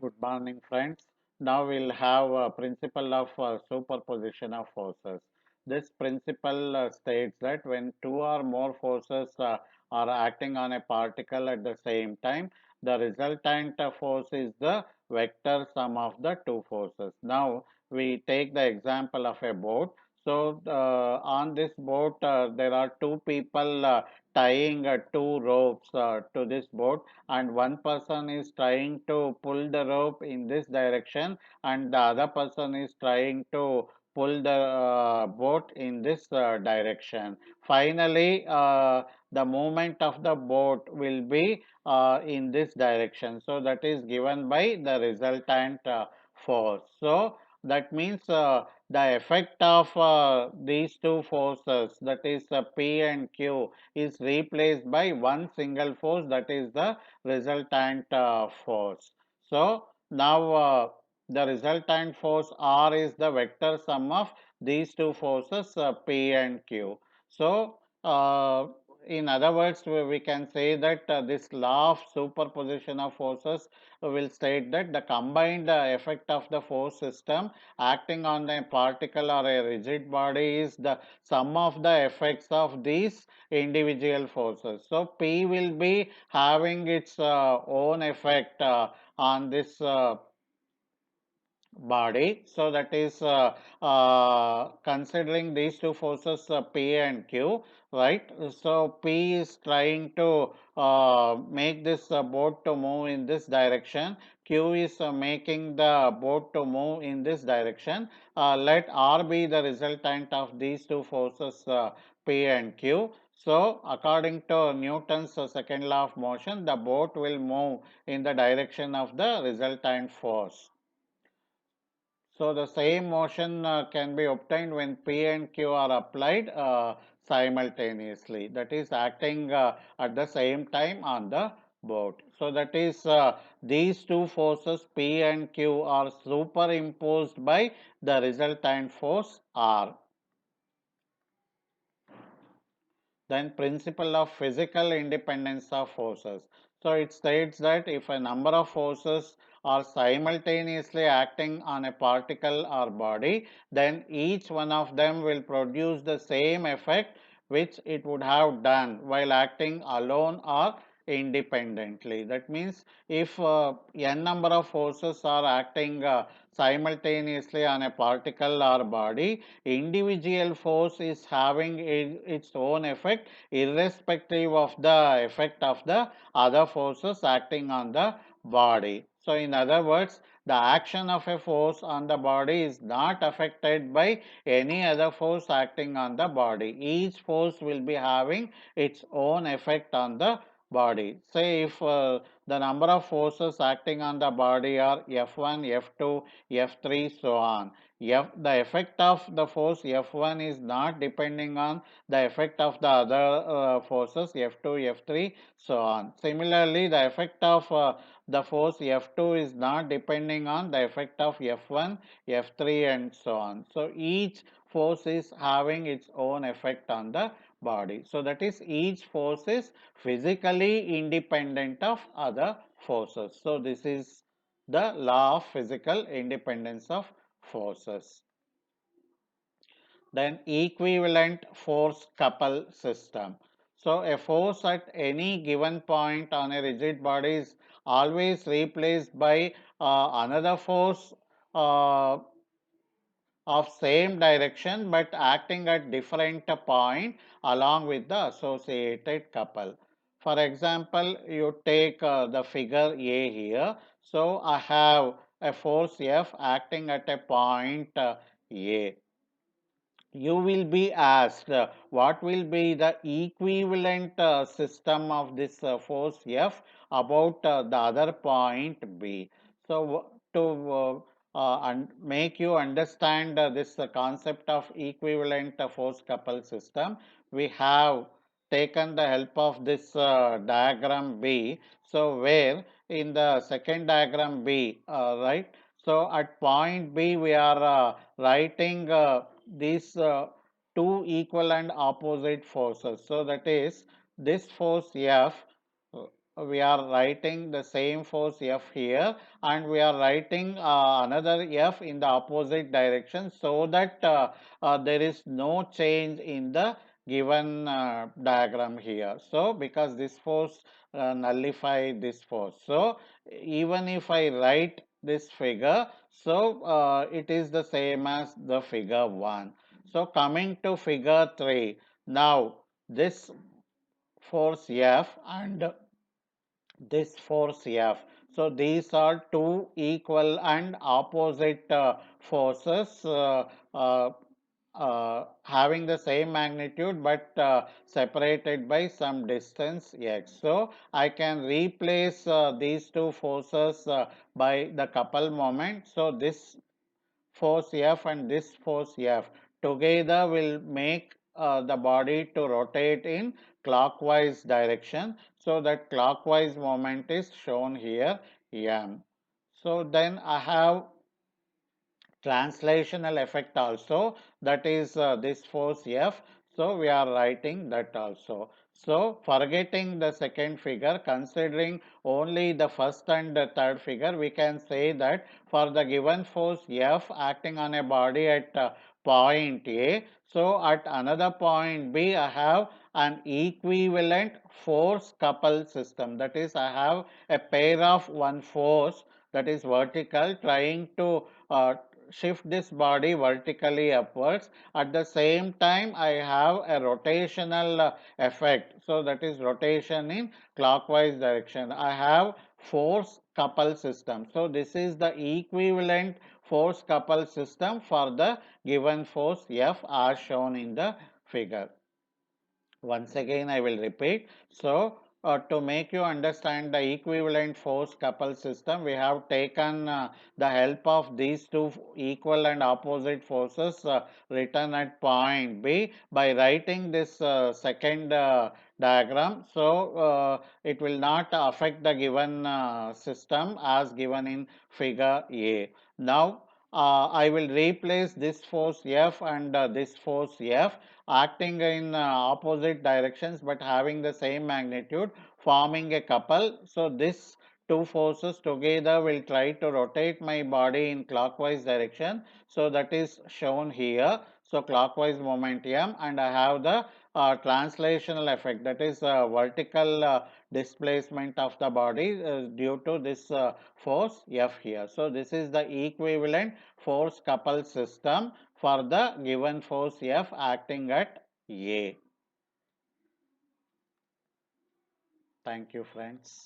Good morning, friends. Now we'll have a principle of superposition of forces. This principle states that when two or more forces are acting on a particle at the same time, the resultant force is the vector sum of the two forces. Now we take the example of a boat. So on this boat, there are two people tying two ropes to this boat, and one person is trying to pull the rope in this direction and the other person is trying to pull the boat in this direction. Finally, the movement of the boat will be in this direction, so that is given by the resultant force. So that means the effect of these two forces, that is P and Q, is replaced by one single force, that is the resultant force. So now the resultant force R is the vector sum of these two forces P and Q. So in other words, we can say that this law of superposition of forces will state that the combined effect of the force system acting on a particle or a rigid body is the sum of the effects of these individual forces. So P will be having its own effect on this body. So that is considering these two forces P and Q, right? So P is trying to make this boat to move in this direction. Q is making the boat to move in this direction. Let R be the resultant of these two forces P and Q. So according to Newton's second law of motion, the boat will move in the direction of the resultant force. So the same motion can be obtained when P and Q are applied simultaneously, that is acting at the same time on the boat. So that is these two forces P and Q are superimposed by the resultant force R. Then principle of physical independence of forces. So it states that if a number of forces are simultaneously acting on a particle or body, then each one of them will produce the same effect which it would have done while acting alone or independently. That means if n number of forces are acting simultaneously on a particle or body, individual force is having its own effect irrespective of the effect of the other forces acting on the body. So in other words, the action of a force on the body is not affected by any other force acting on the body. Each force will be having its own effect on the body. Say if the number of forces acting on the body are F1, F2, F3, so on. The effect of the force F1 is not depending on the effect of the other forces F2, F3, so on. Similarly, the effect of the force F2 is not depending on the effect of F1, F3, and so on. So each force is having its own effect on the body. So that is, each force is physically independent of other forces. So this is the law of physical independence of forces. Then equivalent force couple system. So a force at any given point on a rigid body is always replaced by another force uh, of same direction but acting at different point along with the associated couple. For example, you take the figure A here. So I have a force F acting at a point A. You will be asked what will be the equivalent system of this force F about the other point B. So to make you understand this concept of equivalent force couple system, we have taken the help of this diagram B. So where in the second diagram B, right? So at point B we are writing these two equal and opposite forces. So that is, this force F we are writing the same force F here, and we are writing another F in the opposite direction, so that there is no change in the given diagram here. So because this force nullify this force, so even if I write this figure, so it is the same as the figure 1. So coming to figure 3, now this force F and this force F. So these are two equal and opposite forces having the same magnitude, but separated by some distance x. So I can replace these two forces by the couple moment. So this force F and this force F together will make the body to rotate in clockwise direction. So that clockwise moment is shown here M. So then I have translational effect also, that is this force F. So we are writing that also. So forgetting the second figure, considering only the first and the third figure, we can say that for the given force F acting on a body at point A, so at another point B I have an equivalent force couple system. That is, I have a pair of one force that is vertical trying to shift this body vertically upwards. At the same time, I have a rotational effect. So that is rotation in clockwise direction. I have force couple system. So this is the equivalent force couple system for the given force F as shown in the figure. Once again, I will repeat. So, to make you understand the equivalent force couple system, we have taken the help of these two equal and opposite forces written at point B by writing this second diagram. So, it will not affect the given system as given in figure A. Now, I will replace this force F and this force F acting in opposite directions but having the same magnitude, forming a couple. So this two forces together will try to rotate my body in clockwise direction. So that is shown here. So clockwise momentum, and I have the translational effect, that is vertical displacement of the body due to this force F here. So this is the equivalent force couple system for the given force F acting at A. Thank you, friends.